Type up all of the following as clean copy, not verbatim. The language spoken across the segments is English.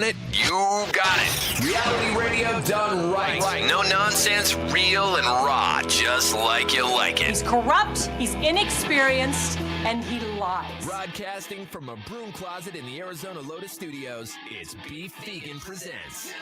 it, you got it. Reality radio done right. No nonsense, real and raw, just like you like it. He's corrupt, he's inexperienced, and he lies. Broadcasting from a broom closet in the Arizona Lotus Studios, it's Beef Vegan Presents.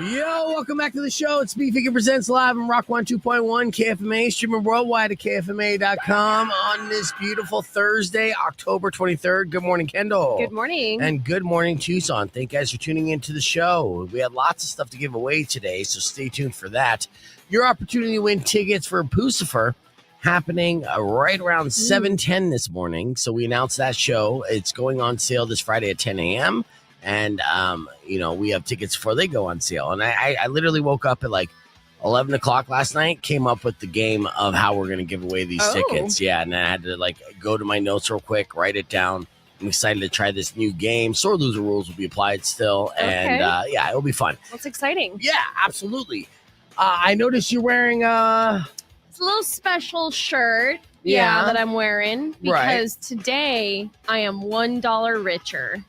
Yo, welcome back to the show. It's Beef Vegan Presents live on Rock 102.1 KFMA, streaming worldwide at KFMA.com on this beautiful Thursday, October 23rd. Good morning, Kendall. Good morning. And good morning, Tucson. Thank you guys for tuning into the show. We have lots of stuff to give away today, so stay tuned for that. Your opportunity to win tickets for Pucifer happening right around 7:10 this morning. So we announced that show. It's going on sale this Friday at 10 a.m., and, we have tickets before they go on sale. And I literally woke up at like 11 o'clock last night, came up with the game of how we're going to give away these tickets. Yeah, and I had to go to my notes real quick, write it down. I'm excited to try this new game. Sore loser rules will be applied still. And, it'll be fun. That's exciting. Yeah, absolutely. I noticed you're wearing It's a little special shirt. Yeah. That I'm wearing because today I am $1 richer.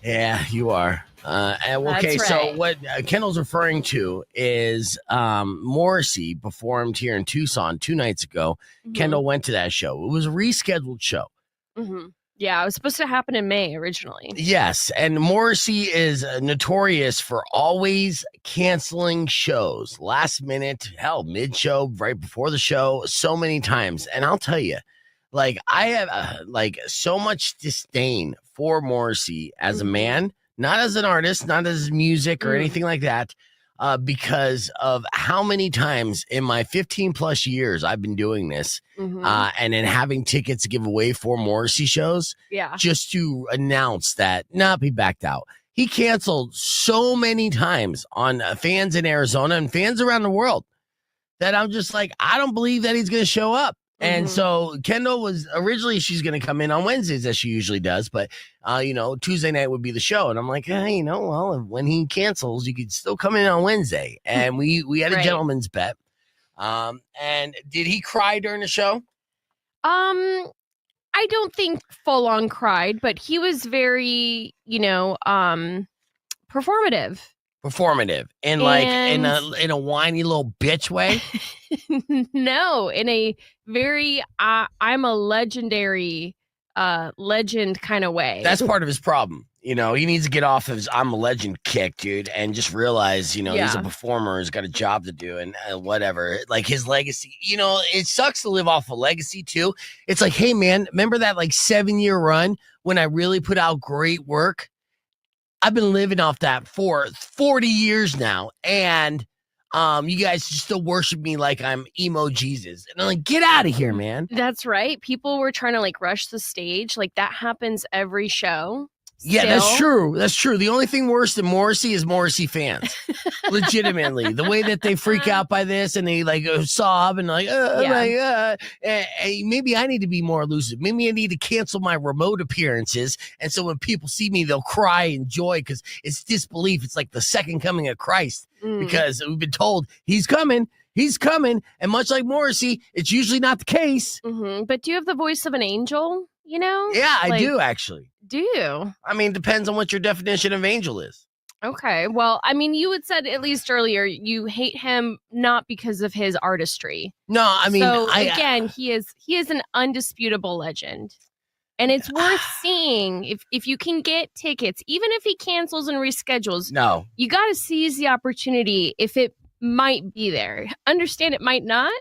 Yeah, you are. Okay, That's so right. what Kendall's referring to is Morrissey performed here in Tucson 2 nights ago. Mm-hmm. Kendall went to that show. It was a rescheduled show. Mm-hmm. Yeah, it was supposed to happen in May originally. Yes, and Morrissey is notorious for always canceling shows. Last minute, hell, mid-show, right before the show, so many times. And I'll tell you, I have so much disdain for Morrissey as a man, not as an artist, not as music or anything like that, because of how many times in my 15 plus years I've been doing this and then having tickets to give away for Morrissey shows just to announce that, he backed out. He canceled so many times on fans in Arizona and fans around the world that I'm just like, I don't believe that he's going to show up. And so Kendall was originally, she's going to come in on Wednesdays as she usually does. But, Tuesday night would be the show. And I'm like, hey, when he cancels, you could still come in on Wednesday. And we had a gentleman's bet. And did he cry during the show? I don't think full on cried, but he was very, performative. And in a whiny little bitch way. No, in a very I'm a legendary legend kind of way. That's part of his problem. He needs to get off his I'm a legend kick, dude, and just realize, he's a performer, he's got a job to do and whatever. Like his legacy, it sucks to live off a legacy too. It's like, hey man, remember that 7-year run when I really put out great work? I've been living off that for 40 years now, and you guys still worship me like I'm emo Jesus. And I'm like, get out of here, man. That's right. People were trying to rush the stage. That happens every show. Yeah, Still. that's true. That's true. The only thing worse than Morrissey is Morrissey fans. Legitimately. The way that they freak out by this and they sob and my God. Maybe I need to be more elusive. Maybe I need to cancel my remote appearances. And so when people see me, they'll cry in joy because it's disbelief. It's like the second coming of Christ because we've been told he's coming. He's coming. And much like Morrissey, it's usually not the case. But do you have the voice of an angel? Yeah, I do actually. Do you? I mean, depends on what your definition of angel is. Okay. Well, I mean, you had said at least earlier you hate him not because of his artistry. No, I mean, so again, he is an undisputable legend. And it's worth seeing if you can get tickets, even if he cancels and reschedules. No. You got to seize the opportunity if it might be there. Understand it might not,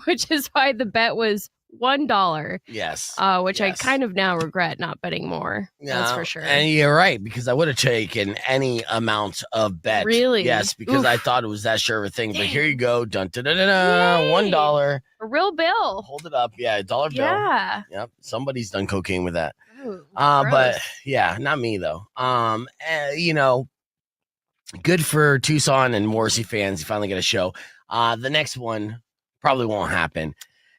which is why the bet was $1. Yes. Which I kind of now regret not betting more. Yeah, that's for sure. And you're right, because I would have taken any amount of bet. Really? Yes, because I thought it was that sure of a thing. But here you go. Dun, dun, dun, dun, dun, $1. A real bill. Hold it up. Yeah, $1 bill. Yeah. Yep. Somebody's done cocaine with that. Ooh, but yeah, not me though. Good for Tucson and Morrissey fans. You finally get a show. The next one probably won't happen.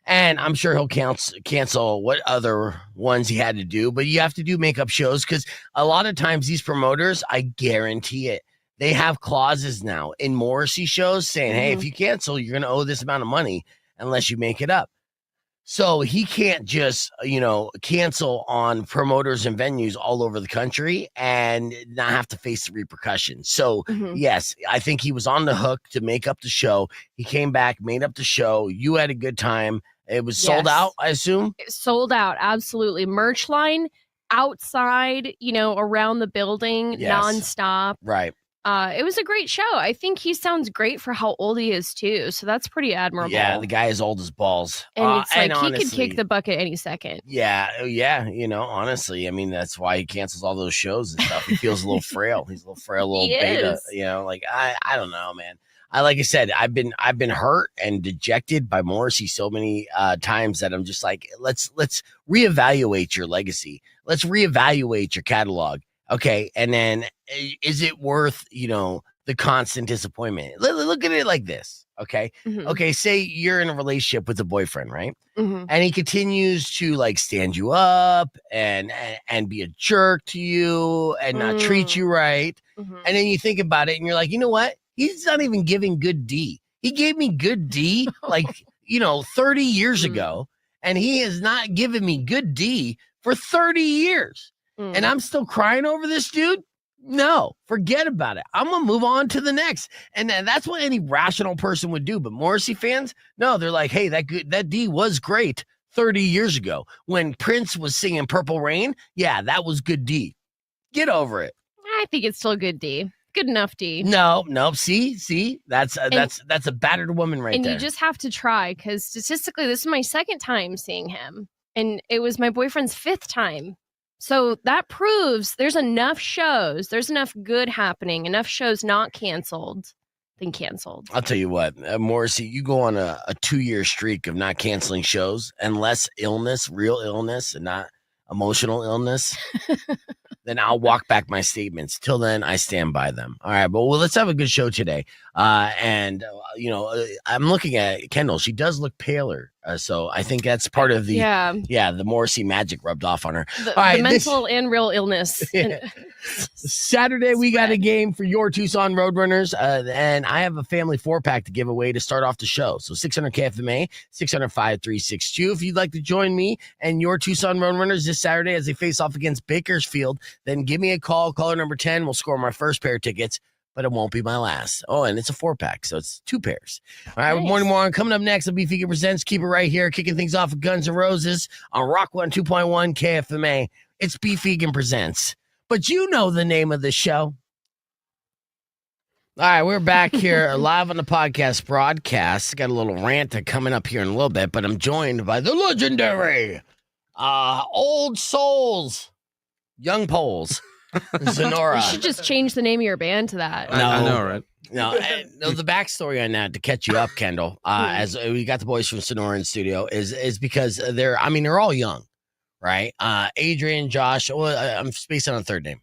And I'm sure he'll cancel what other ones he had to do, but you have to do makeup shows because a lot of times these promoters, I guarantee it, they have clauses now in Morrissey shows saying, hey, if you cancel, you're going to owe this amount of money unless you make it up. So he can't just, cancel on promoters and venues all over the country and not have to face the repercussions. So, yes, I think he was on the hook to make up the show. He came back, made up the show. You had a good time. It was sold out, I assume? Sold out, absolutely. Merch line outside, around the building, nonstop. Right. It was a great show. I think he sounds great for how old he is, too. So that's pretty admirable. Yeah, the guy is old as balls. And it's like honestly, he could kick the bucket any second. Yeah, honestly. I mean, that's why he cancels all those shows and stuff. He feels a little frail. He's a little frail, little beta. I don't know, man. Like I said, I've been hurt and dejected by Morrissey so many times that I'm just like, let's reevaluate your legacy. Let's reevaluate your catalog. Okay. And then is it worth, the constant disappointment? Look at it like this. Okay. Okay. Say you're in a relationship with a boyfriend, right? And he continues to like stand you up and be a jerk to you and not treat you right. And then you think about it and you're like, you know what? He's not even giving good D. He gave me good D 30 years ago, and he has not given me good D for 30 years. And I'm still crying over this dude? No, forget about it. I'm going to move on to the next. And that's what any rational person would do. But Morrissey fans, no, they're like, hey, that D was great 30 years ago. When Prince was singing Purple Rain, yeah, that was good D. Get over it. I think it's still good D. Good enough, D. No. See, that's a battered woman right there. And you just have to try because statistically, this is my second time seeing him, and it was my boyfriend's 5th time. So that proves there's enough shows, there's enough good happening, enough shows not canceled than canceled. I'll tell you what, Morrissey, you go on a 2-year streak of not canceling shows, unless illness, real illness, and not emotional illness. Then I'll walk back my statements. Till then, I stand by them. All right, but let's have a good show today. I'm looking at Kendall. She does look paler. So I think that's part of the the Morrissey magic rubbed off on her. The mental and real illness. Saturday, we got a game for your Tucson Roadrunners, and I have a family 4-pack to give away to start off the show. So 600 KFMA, 600-5362. If you'd like to join me and your Tucson Roadrunners this Saturday as they face off against Bakersfield, then give me a call. Caller number 10 will score my first pair of tickets, but it won't be my last. Oh, and it's a 4-pack, so it's 2 pairs. All right, nice. Morning more. Coming up next, Beef Vegan Presents. Keep it right here, kicking things off with Guns N' Roses on Rock 102.1 KFMA. It's Beef Vegan Presents. But you know the name of the show. All right, we're back here live on the podcast broadcast. Got a little rant coming up here in a little bit, but I'm joined by the legendary Old Souls, Young Poles. ZNORA. You should just change the name of your band to that. No, I know, right? No, the backstory on that, to catch you up, Kendall, as we got the boys from ZNORA in studio, is because they're all young, right? Adrian, Josh, I'm spacing on a third name.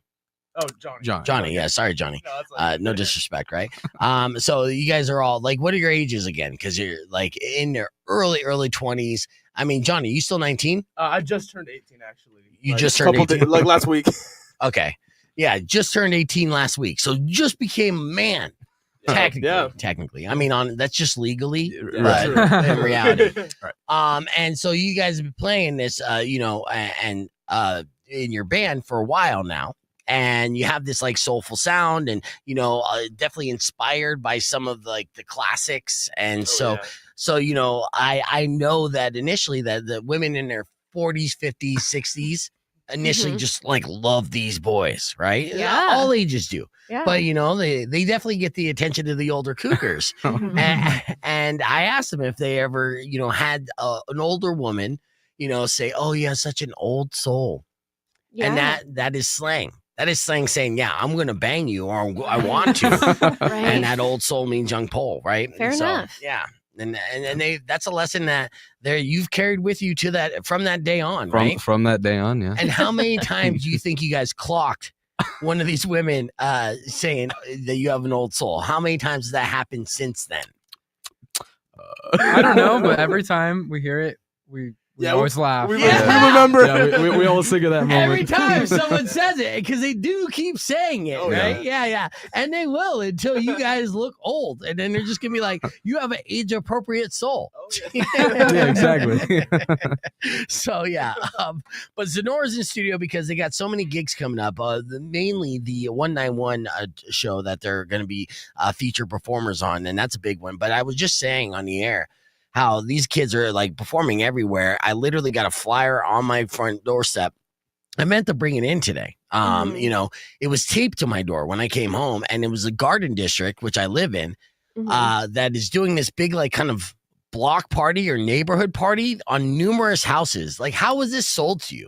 Oh, Johnny. Yeah, sorry, Johnny. No disrespect, right? So you guys are all like, what are your ages again? Because you're like in your early 20s. I mean, Johnny, you still 19? I just turned 18, actually. You just turned 18? Like last week. Okay. Yeah, just turned 18 last week. So just became a man. Technically. I mean, that's just legally, but in reality. Right. And so you guys have been playing this, in your band for a while now. And you have this like soulful sound and, definitely inspired by some of like the classics. And so I know that initially that the women in their 40s, 50s, 60s, initially just like love these boys, right? Yeah. All ages do. Yeah. But, they definitely get the attention of the older cougars. and I asked them if they ever, had an older woman, say, oh, yeah, such an old soul. Yeah. And that is slang. That is slang saying, yeah, I'm going to bang you or I want to. Right. And that old soul means young pole, right? Fair enough. Yeah. And that's a lesson that you've carried with you to that from that day on, right? From that day on, yeah. And how many times do you think you guys clocked one of these women saying that you have an old soul? How many times has that happened since then? I don't know, but every time we hear it, we always laugh. We remember. Yeah, we always think of that moment. Every time someone says it, because they do keep saying it, Oh, right? Yeah. And they will until you guys look old. And then they're just going to be like, you have an age-appropriate soul. Oh, Yeah, exactly. So, yeah. But ZNORA's in studio because they got so many gigs coming up. Mainly the 191 show that they're going to be featured performers on, and that's a big one. But I was just saying on the air, how these kids are like performing everywhere. I literally got a flyer on my front doorstep. I meant to bring it in today. You know, it was taped to my door when I came home, and it was a garden district, which I live in, that is doing this big, like, kind of block party or neighborhood party on numerous houses. Like, how was this sold to you?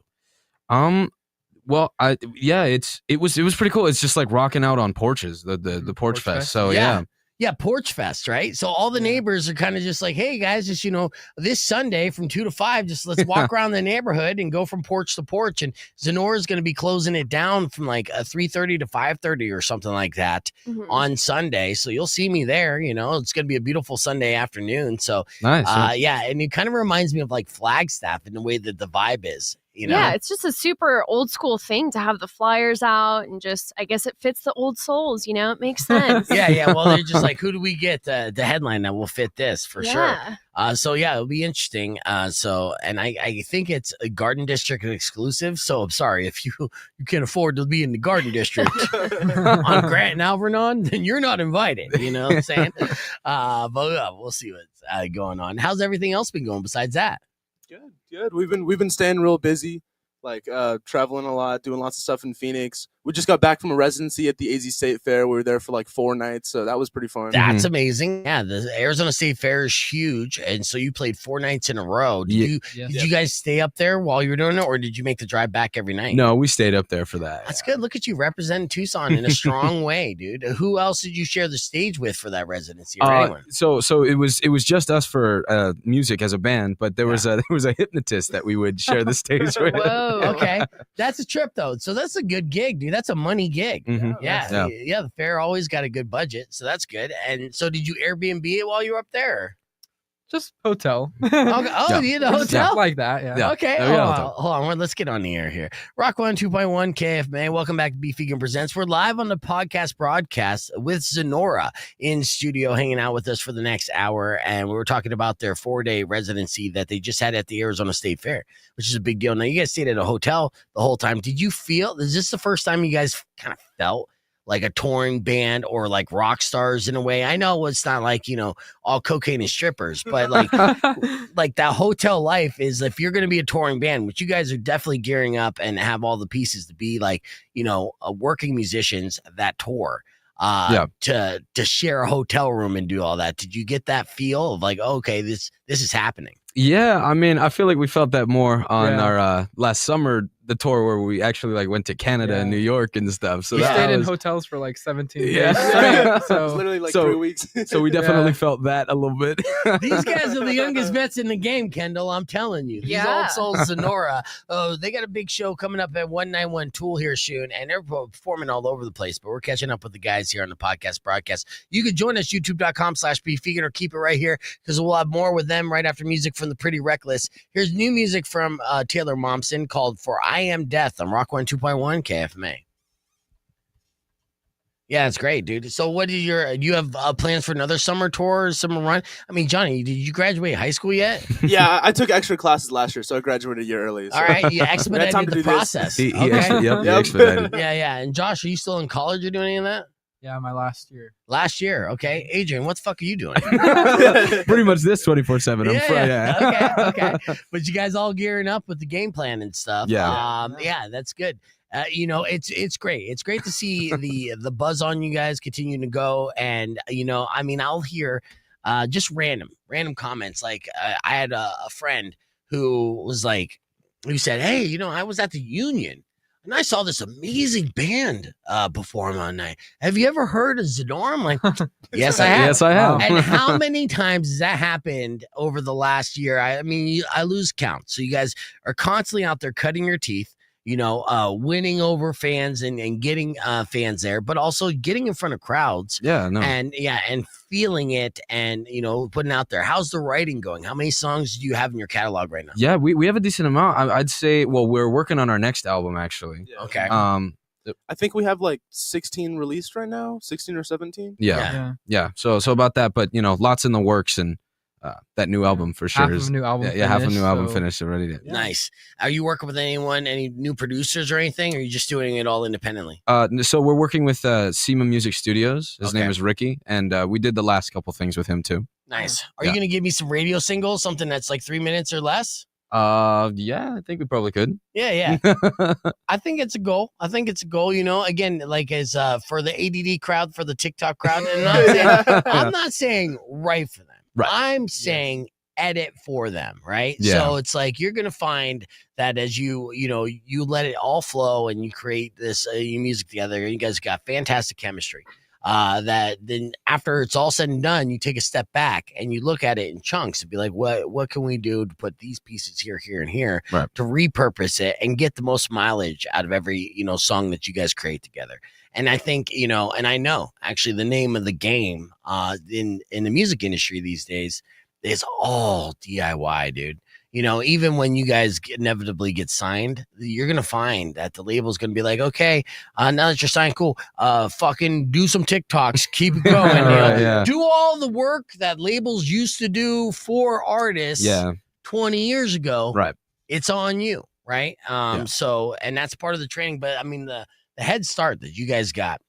Well, it was pretty cool. It's just like rocking out on porches, the porch fest. So Yeah, Porch Fest, right? So all the neighbors are kind of just like, hey, guys, just, you know, this Sunday from 2 to 5, just let's walk around the neighborhood and go from porch to porch. And ZNORA is going to be closing it down from like 3:30 to 5:30 or something like that on Sunday. So you'll see me there. You know, it's going to be a beautiful Sunday afternoon. So, nice. yeah, and it kind of reminds me of like Flagstaff in the way that the vibe is. You know? Yeah, it's just a super old school thing to have the flyers out, and just, I guess it fits the old souls, you know, it makes sense. Yeah. Well, they're just like, who do we get the headline that will fit this for sure? So yeah, it'll be interesting. And I think it's a Garden District exclusive. So I'm sorry if you can't afford to be in the Garden District on Grant and Alvernon, then you're not invited. You know what I'm saying? But yeah, we'll see what's going on. How's everything else been going besides that? Good. We've been staying real busy, like traveling a lot, doing lots of stuff in Phoenix. We just got back from a residency at the AZ State Fair. We were there for like 4 nights, so that was pretty fun. That's amazing. Yeah, the Arizona State Fair is huge, and so you played 4 nights in a row. Did you guys stay up there while you were doing it, or did you make the drive back every night? No, we stayed up there for that. That's good. Look at you representing Tucson in a strong way, dude. Who else did you share the stage with for that residency? Or anyone? So it was just us for music as a band, but there was a hypnotist that we would share the stage with. Whoa. Okay, that's a trip though. So that's a good gig, dude. That's a money gig. Yeah. The fair always got a good budget, so that's good. And so, did you Airbnb it while you were up there? Just hotel. Okay. Oh, you had a hotel like that. Yeah. Okay. Hold on. Let's get on the air here. Rock 102.1 KFMA. Welcome back to Beef Vegan Presents. We're live on the podcast broadcast with ZNORA in studio, hanging out with us for the next hour. And we were talking about their 4-day residency that they just had at the Arizona State Fair, which is a big deal. Now, you guys stayed at a hotel the whole time. Did you feel, is this the first time you guys kind of felt like a touring band or like rock stars in a way? I know it's not like, you know, all cocaine and strippers, but like like that hotel life is, if you're going to be a touring band, which you guys are definitely gearing up and have all the pieces to be, like, you know, working musicians that tour to share a hotel room and do all that. Did you get that feel of like, oh, okay, this is happening? Yeah, I mean, I feel like we felt that more on our last summer, the tour where we actually like went to Canada and New York and stuff. So we that stayed in was, hotels for like 17 days. Yeah. So it was literally like 3 weeks. So we definitely felt that a little bit. These guys are the youngest vets in the game, Kendall. I'm telling you. These old souls, ZNORA. Oh, they got a big show coming up at 191 Tool here soon, and they're performing all over the place. But we're catching up with the guys here on the podcast broadcast. You can join us, youtube.com/beefvegan, or keep it right here, because we'll have more with them right after music from the Pretty Reckless. Here's new music from Taylor Momsen called For I Am Death on Rock 102.1 KFMA. Yeah, it's great, dude. So what is do you have plans for another summer tour or summer run? I mean, Johnny, did you graduate high school yet? Yeah, I took extra classes last year, so I graduated a year early. So. All right, you expedited the process. He expedited. Yeah. And Josh, are you still in college or doing any of that? Yeah, my last year. Last year, okay. Adrian, what the fuck are you doing? Pretty much this 24/7. Okay. But you guys all gearing up with the game plan and stuff. Yeah, that's good. You know, it's great. It's great to see the buzz on you guys continuing to go. And, you know, I mean, I'll hear just random comments. Like I had a friend who said, hey, you know, I was at the Union and I saw this amazing band perform one night. Have you ever heard of ZNORA? I'm like, yes, I have. Yes, I have. And how many times has that happened over the last year? I mean, I lose count. So you guys are constantly out there cutting your teeth. winning over fans and getting fans there, but also getting in front of crowds. Yeah, no. And feeling it and, putting out there. How's the writing going? How many songs do you have in your catalog right now? Yeah, we have a decent amount. I'd say, well, we're working on our next album, actually. Yeah. Okay. I think we have like 16 released right now, 16 or 17. Yeah. So about that, but lots in the works, and that new album for sure. Half of a new album. Half a new album so- finished already. Nice. Are you working with any new producers or anything? Or are you just doing it all independently? So we're working with SEMA Music Studios. His Okay. name is Ricky, and we did the last couple things with him too. Nice. Are you going to give me some radio singles, something that's like 3 minutes or less? Yeah, I think we probably could. Yeah. I think it's a goal. Again, like as for the ADD crowd, for the TikTok crowd, and I'm not saying write for them. Right. I'm saying edit for them, right? Yeah. So it's like you're gonna find that as you let it all flow and you create this your music together. You guys got fantastic chemistry. That then after it's all said and done, you take a step back and you look at it in chunks and be like, what can we do to put these pieces here, and here Right. to repurpose it and get the most mileage out of every song that you guys create together. And I think and I know actually the name of the game in the music industry these days is all DIY, dude. Even when you guys inevitably get signed, you're going to find that the label's going to be like, okay, now that you're signed, cool, fucking do some TikToks, keep it going. Right, yeah. Do all the work that labels used to do for artists 20 years ago. Right. It's on you, right? So, and that's part of the training. But I mean, the head start that you guys got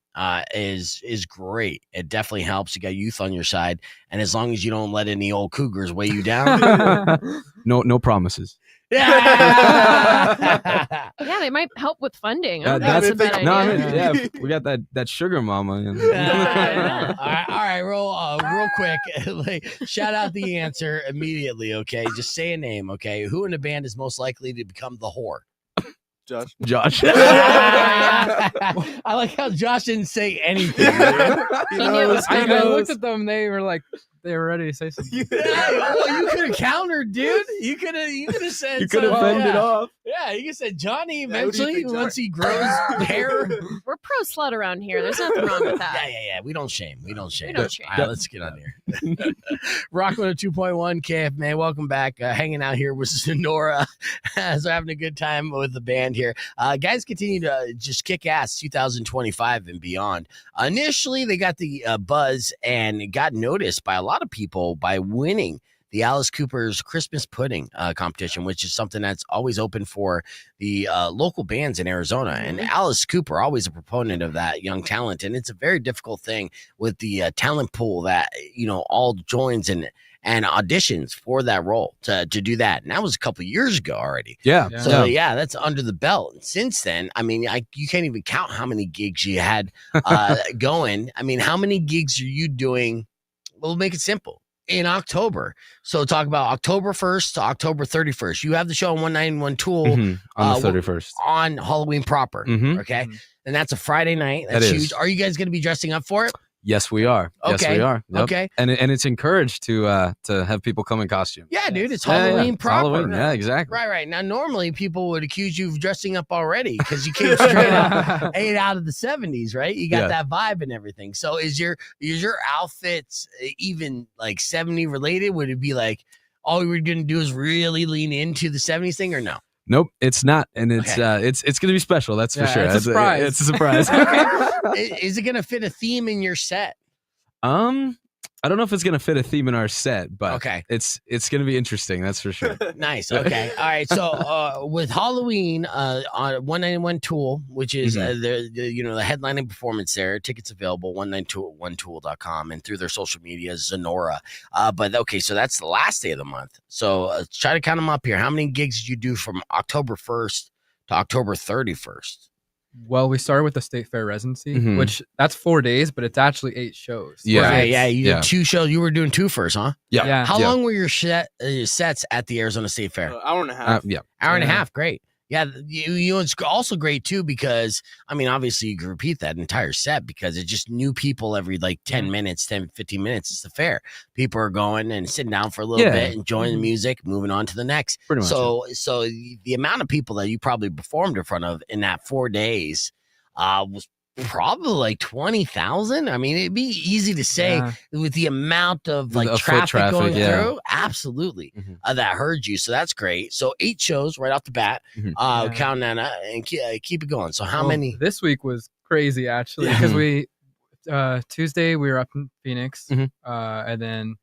is great. It definitely helps. You got youth on your side, and as long as you don't let any old cougars weigh you down. No promises. Yeah. Yeah, they might help with funding. That's a bad idea. No, I mean, we got that sugar mama. All right, real quick. Shout out the answer immediately, okay? Just say a name, okay? Who in the band is most likely to become the whore? Josh. I like how Josh didn't say anything. I looked at them. They were ready to say something. Well, you could have countered, dude. You could have said. You could have fended off. Yeah, you could have said Johnny Yeah, what do you eventually think, Josh? once he grows hair. We're pro slut around here. There's nothing wrong with that. Yeah. We don't shame. don't shame. All right, let's get on here. Rock 102.1 KFMA. Welcome back. Hanging out here with ZNORA. So having a good time with the band here. Guys continue to just kick ass 2025 and beyond. Initially, they got the buzz and got noticed by a lot of people by winning the Alice Cooper's Christmas Pudding competition, which is something that's always open for the local bands in Arizona. And Alice Cooper, always a proponent of that young talent. And it's a very difficult thing with the talent pool that, all joins and auditions for that role to do that. And that was a couple years ago already. Yeah. So that's under the belt. And since then, I mean, you can't even count how many gigs you had going. I mean, how many gigs are you doing? We'll make it simple. In October. So talk about October 1st to October 31st. You have the show on 191 Tool on the 31st. On Halloween proper. Mhm. Okay. And that's a Friday night. That That's is. huge. Are you guys going to be dressing up for it? Yes, we are. Yes, Okay. we are. Yep. Okay. And it's encouraged to have people come in costume. Yeah, dude. It's Yeah, Halloween it's proper. Halloween. Yeah, exactly. Right. Now, normally people would accuse you of dressing up already because you came straight out 8 out of the 70s, right? You got that vibe and everything. So is your outfits even like 70 related? Would it be like all we were going to do is really lean into the 70s thing or no? Nope, it's not, and it's it's going to be special. That's for sure. It's a surprise. It's a surprise. Is it going to fit a theme in your set? I don't know if it's gonna fit a theme in our set, but Okay. it's gonna be interesting. That's for sure. Nice. Okay. All right. So with Halloween on 191 Tool, which is the headlining performance there, tickets available 192tool.com and through their social media, ZNORA. But okay, so that's the last day of the month. So try to count them up here. How many gigs did you do from October 1st to October 31st? Well, we started with the State Fair residency, Mhm. which that's 4 days, but it's actually 8 shows. Yeah. Right, yeah. You Yeah. did 2 shows. You were doing 2 first, huh? Yeah. Yeah. How long were your sets at the Arizona State Fair? Hour and a half. Yeah. Hour and a Yeah. half. Great. Yeah, it's also great too because I mean, obviously you can repeat that entire set because it's just new people every like 10 minutes, 10, 15 minutes. It's the fair. People are going and sitting down for a little bit, enjoying the music, moving on to the next. Pretty much. So the amount of people that you probably performed in front of in that 4 days was probably like 20,000. I mean, it'd be easy to say with the amount of like traffic going through. Absolutely. That heard you. So that's great. So 8 shows right off the bat, counting that and keep it going. So how many? This week was crazy actually because we Tuesday we were up in Phoenix and then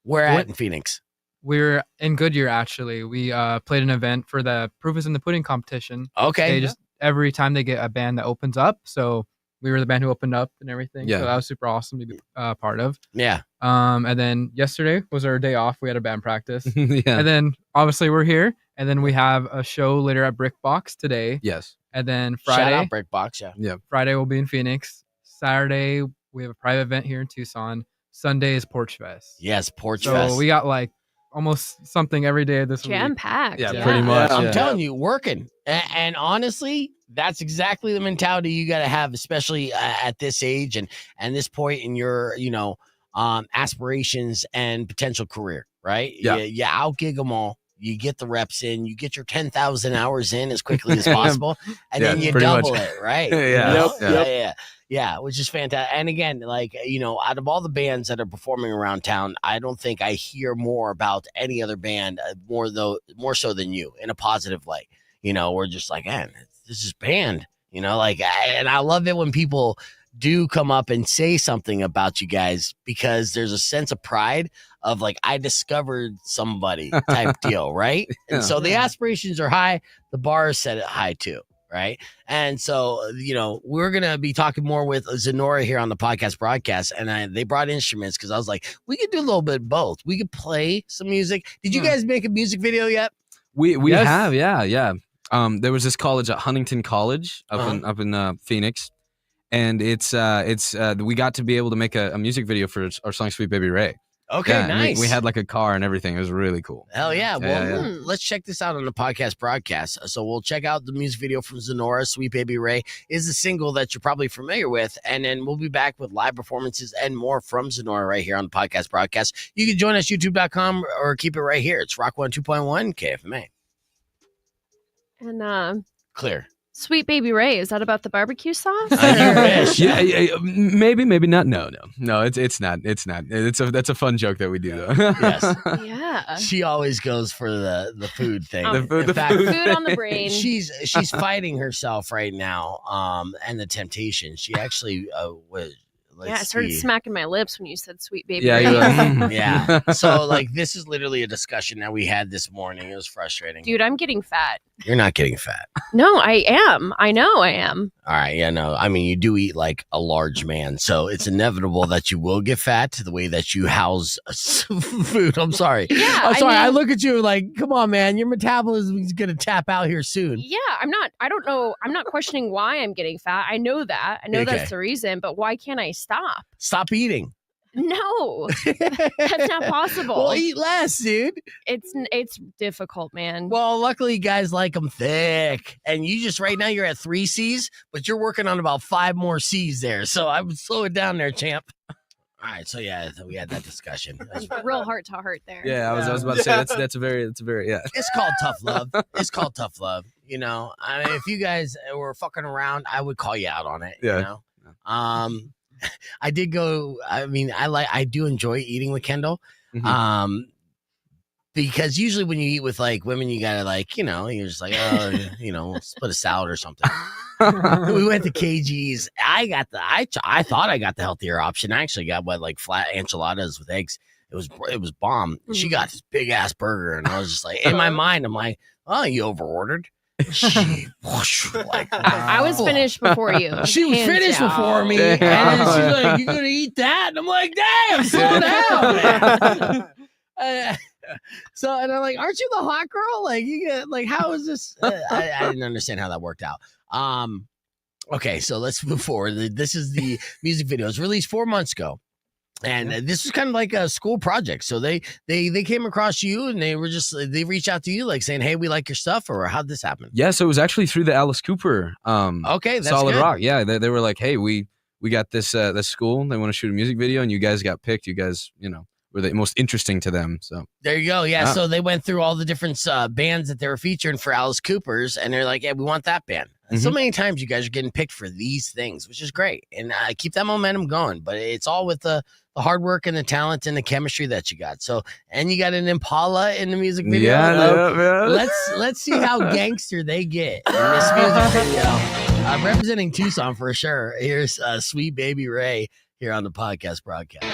where at in Phoenix? We were in Goodyear actually. We played an event for the Proof is in the Pudding competition. Okay. They just every time they get a band that opens up. So we were the band who opened up and everything. Yeah. So that was super awesome to be part of. Yeah. And then yesterday was our day off. We had a band practice. And then obviously we're here. And then we have a show later at Brick Box today. Yes. And then Friday. Shout out Brick Box, yeah. Friday we'll be in Phoenix. Saturday we have a private event here in Tucson. Sunday is Porch Fest. Yes, Porch Fest. So we got like almost something every day this week. Jam-packed. Yeah, pretty much. I'm telling you, working. And honestly, that's exactly the mentality you got to have, especially at this age and this point in your, aspirations and potential career, right? Yeah. You out-gig them all. You get the reps in. You get your 10,000 hours in as quickly as possible. And then you double it, right? Yeah, which is fantastic. And again, like, out of all the bands that are performing around town, I don't think I hear more about any other band more so than you in a positive light. We're just like, man, this is band, and I love it when people do come up and say something about you guys because there's a sense of pride of like, I discovered somebody type deal, right? And so the aspirations are high. The bar is set at high too. Right. And so, we're going to be talking more with ZNORA here on the podcast broadcast. And they brought instruments because I was like, we could do a little bit of both. We could play some music. Did you guys make a music video yet? We have. Yeah. There was this college at Huntington College up in Phoenix. And it's we got to be able to make a music video for our song Sweet Baby Ray. Okay, nice. We had like a car and everything. It was really cool. Hell yeah. Well, let's check this out on the podcast broadcast. So we'll check out the music video from ZNORA. Sweet Baby Ray is a single that you're probably familiar with. And then we'll be back with live performances and more from ZNORA right here on the podcast broadcast. You can join us, youtube.com, or keep it right here. It's Rock 102.1 KFMA. And clear. Sweet Baby Ray, is that about the barbecue sauce? Yeah, maybe not. No, it's not. That's a fun joke that we do though. Yes. Yeah. She always goes for the food thing. Food on the brain. She's fighting herself right now. And the temptation. She actually was. I started smacking my lips when you said Sweet Baby Ray. Ray. Like, yeah. So this is literally a discussion that we had this morning. It was frustrating. Dude, I'm getting fat. You're not getting fat. No, I am. I know I am. All right. Yeah, no. I mean, you do eat like a large man. So it's inevitable that you will get fat the way that you house food. I'm sorry. Yeah. I'm sorry. I look at you like, come on, man. Your metabolism is going to tap out here soon. Yeah. I don't know. I'm not questioning why I'm getting fat. I know that. I know that's the reason. But why can't I stop? Stop eating. No, that's not possible. Well, eat less, dude. It's difficult, man. Well, luckily, guys like them thick, and you just right now you're at 3 C's, but you're working on about 5 more C's there. So I would slow it down there, champ. All right, so we had that discussion. Real heart to heart there. Yeah, I was about to say that's a very It's called tough love. It's called tough love. I mean, if you guys were fucking around, I would call you out on it. Yeah. I did go. I mean, I do enjoy eating with Kendall. Mm-hmm. Because usually when you eat with like women, you gotta you're just like, split a salad or something. We went to KG's. I thought I got the healthier option. I actually got flat enchiladas with eggs. It was bomb. She got this big ass burger, and I was just like, in my mind, I'm like, oh, you overordered. I was finished before you. She was finished before me, and she's like, "You gonna eat that?" And I'm like, "Damn, slow down, man." And I'm like, "Aren't you the hot girl? Like, you get how is this?" I didn't understand how that worked out. Okay, so let's move forward. This is the music video. It was released 4 months ago. And this was kind of like a school project. So they came across you and they reached out to you like saying, hey, we like your stuff, or how'd this happen? Yeah, so it was actually through the Alice Cooper okay, that's Solid good. Rock. Yeah, they were like, hey, we got this school. They want to shoot a music video, and you guys got picked. You guys, were the most interesting to them. So there you go. Yeah. So they went through all the different bands that they were featuring for Alice Cooper's, and they're like, yeah, we want that band. So many times you guys are getting picked for these things, which is great. And keep that momentum going. But it's all with the hard work and the talent and the chemistry that you got. So, and you got an Impala in the music video. Yeah. Let's see how gangster they get in this music video. Representing Tucson for sure. Here's Sweet Baby Ray here on the podcast broadcast.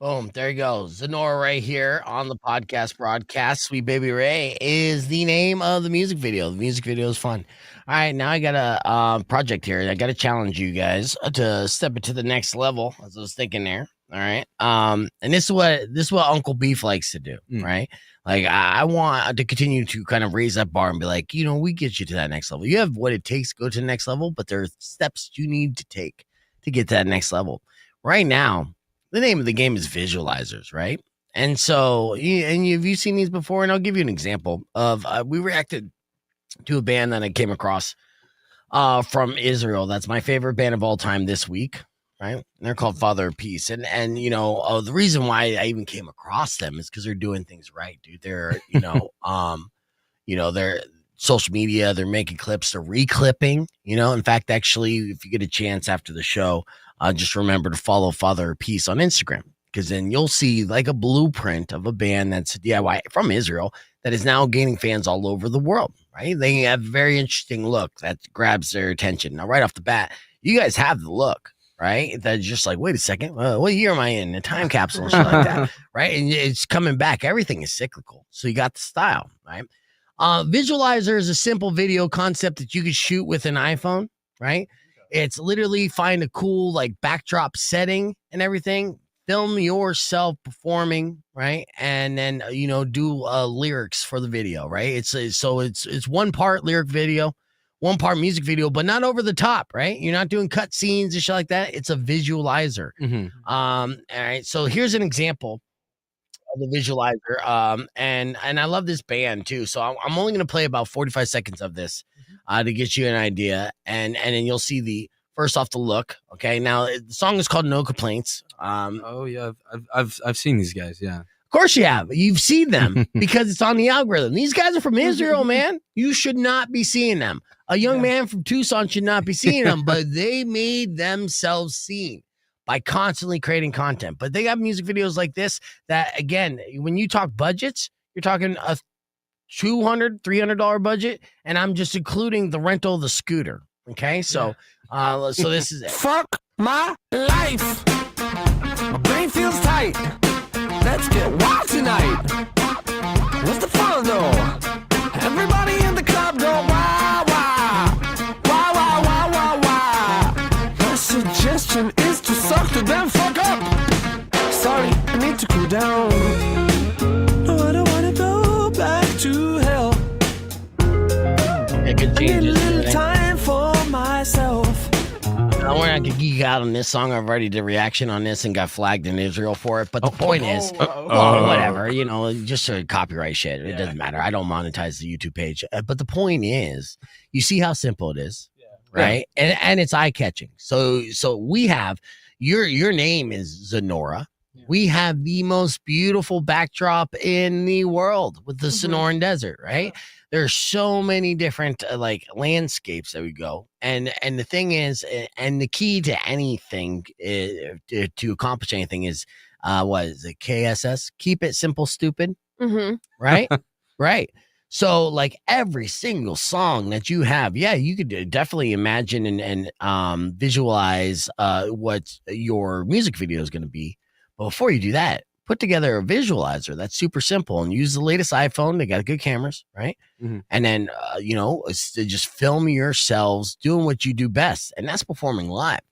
Boom. There you go. ZNORA Ray here on the podcast broadcast. Sweet Baby Ray is the name of the music video. The music video is fun. All right. Now I got a project here. I got to challenge you guys to step it to the next level, as I was thinking there. All right. And this is what Uncle Beef likes to do. Right. Like I want to continue to kind of raise that bar and be like, we get you to that next level. You have what it takes to go to the next level, but there are steps you need to take to get to that next level. Right now, the name of the game is visualizers, right? And so, have you seen these before? And I'll give you an example of we reacted to a band that I came across from Israel. That's my favorite band of all time this week, right? And they're called Father of Peace. And the reason why I even came across them is because they're doing things right, dude. They're, they're social media, they're making clips, they're reclipping, In fact, actually, if you get a chance after the show, just remember to follow Father of Peace on Instagram, because then you'll see like a blueprint of a band that's DIY from Israel that is now gaining fans all over the world, right? They have a very interesting look that grabs their attention. Now, right off the bat, you guys have the look, right? That's just like, wait a second, what year am I in? A time capsule and shit like that, right? And it's coming back. Everything is cyclical. So you got the style, right? Visualizer is a simple video concept that you can shoot with an iPhone, right? It's literally find a cool like backdrop setting and everything, film yourself performing, right? And then, do lyrics for the video, right? It's one part lyric video, one part music video, but not over the top, right? You're not doing cut scenes and shit like that. It's a visualizer. All right. So here's an example of the visualizer. And I love this band too. So I'm only going to play about 45 seconds of this to get you an idea. And then you'll see the first off the look. Okay. Now the song is called No Complaints. Oh yeah. I've seen these guys. Yeah. Of course you have. You've seen them because it's on the algorithm. These guys are from Israel, man. You should not be seeing them. A young man from Tucson should not be seeing them, but they made themselves seen by constantly creating content. But they got music videos like this that, again, when you talk budgets, you're talking a $200, $300 budget, and I'm just including the rental of the scooter. Okay, so this is it. Fuck my life. My brain feels tight. Let's get wild tonight. What's the fun though? Everybody in the club go wah wah, wah wah wah wah wah. My suggestion is to suck the damn fuck up. Sorry, I need to cool down. No, I don't wanna go back to hell. Yeah, good I need a changes. little time for myself. We're not gonna geek out on this song. I've already did reaction on this and got flagged in Israel for it. But the point is, whatever, just a copyright shit. It doesn't matter. I don't monetize the YouTube page. But the point is, you see how simple it is, right? And it's eye catching. So we have your name is ZNORA. We have the most beautiful backdrop in the world with the Sonoran Desert, right? There's so many different landscapes that we go. And the thing is, and the key to anything to accomplish anything is what is it? KSS, keep it simple, stupid. Right? Right. So like every single song that you have, you could definitely imagine and visualize what your music video is going to be. But before you do that, put together a visualizer that's super simple and use the latest iPhone. They got good cameras, right? And then, just film yourselves doing what you do best. And that's performing live,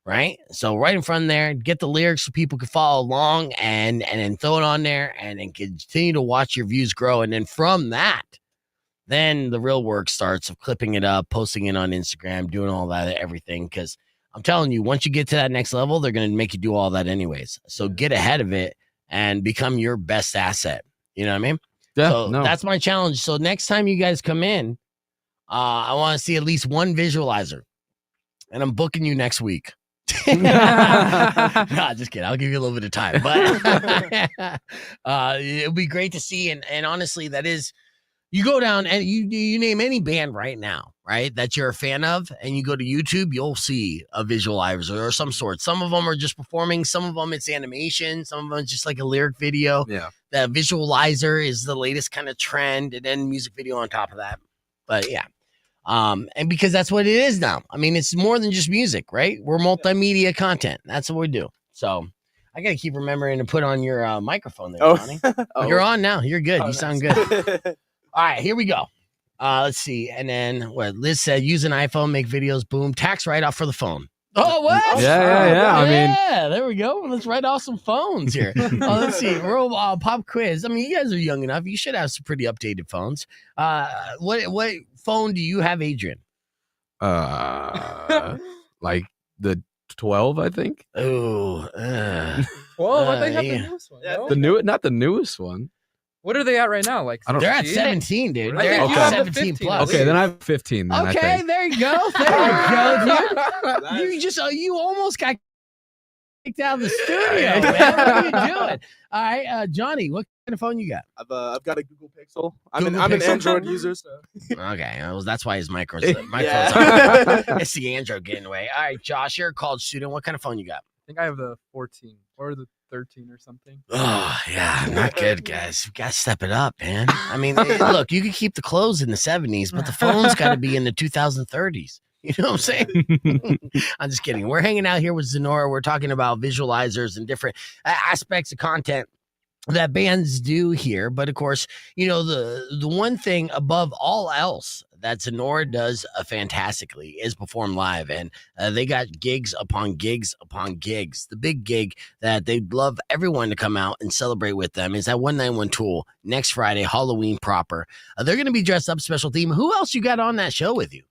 right? So right in front of there, get the lyrics so people can follow along and then throw it on there and then continue to watch your views grow. And then from that, then the real work starts of clipping it up, posting it on Instagram, doing all that, everything. Because I'm telling you, once you get to that next level, they're going to make you do all that anyways. So get ahead of it and become your best asset. You know what I mean? Yeah. So that's my challenge. So next time you guys come in, I want to see at least one visualizer. And I'm booking you next week. No, just kidding. I'll give you a little bit of time. But it'll be great to see. And honestly, that is... You go down and you name any band right now, right, that you're a fan of, and you go to YouTube, you'll see a visualizer or some sort. Some of them are just performing. Some of them it's animation. Some of them it's just like a lyric video. Yeah. The visualizer is the latest kind of trend, and then music video on top of that. But yeah. And because that's what it is now. I mean, it's more than just music, right? We're multimedia content. That's what we do. So I gotta keep remembering to put on your microphone there, Oh. Johnny. Oh. You're on now. You're good. Oh, You sound nice. good. All right, here we go. Let's see. And then what Liz said, use an iPhone, make videos, boom, tax write-off for the phone. Oh, what? Yeah. I mean, yeah, there we go. Let's write off some phones here. Let's see. Real pop quiz. I mean, you guys are young enough. You should have some pretty updated phones. What phone do you have, Adrian? like the 12, I think. Oh, 12. I think yeah. the newest one. No? Not the newest one. What are they at right now? Like I don't- they're at 16? 17, dude. I They're think at you have the 17 15 plus. Okay, then I have 15. Then, I Okay, think. there you go. There you go, dude. You just you almost got kicked out of the studio, man. What are you doing? All right, Johnny, what kind of phone you got? I've got a Google Pixel. I'm Google an Pixel? Android user, so Okay, well, that's why his microphone's Yeah. on. It's the Android getting away. All right, Josh, you're a college student. What kind of phone you got? I think I have the 14 or the 13 or something. Oh, yeah, not good, guys. You got to step it up, man. I mean, look, you can keep the clothes in the 70s, but the phone's got to be in the 2030s. You know what I'm saying? I'm just kidding. We're hanging out here with ZNORA. We're talking about visualizers and different aspects of content that bands do here. But of course, you know, the one thing above all else that ZNORA does fantastically is perform live. And they got gigs upon gigs upon gigs. The big gig that they'd love everyone to come out and celebrate with them is that 191 Tool next Friday, Halloween proper. They're going to be dressed up, special theme. Who else you got on that show with you?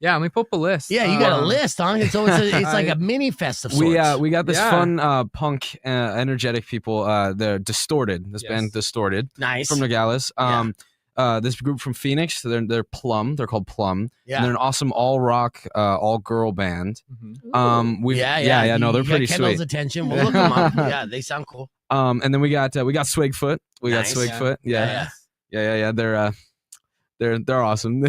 Yeah, let me pull up a list. Yeah, you got a list, huh? It's like a mini fest of sorts. We got this Yeah. fun punk energetic people. They're Distorted. This Yes. band Distorted Nice. from Nogales. This group from Phoenix. They're Plum. They're called Plum. Yeah. And they're an awesome all rock, all girl band. Mhm. No, they're You pretty got Kendall's sweet. attention. We'll look them up. Yeah, they sound cool. And then we got Swigfoot. We Nice. got Swigfoot. Yeah. Yeah. They're awesome.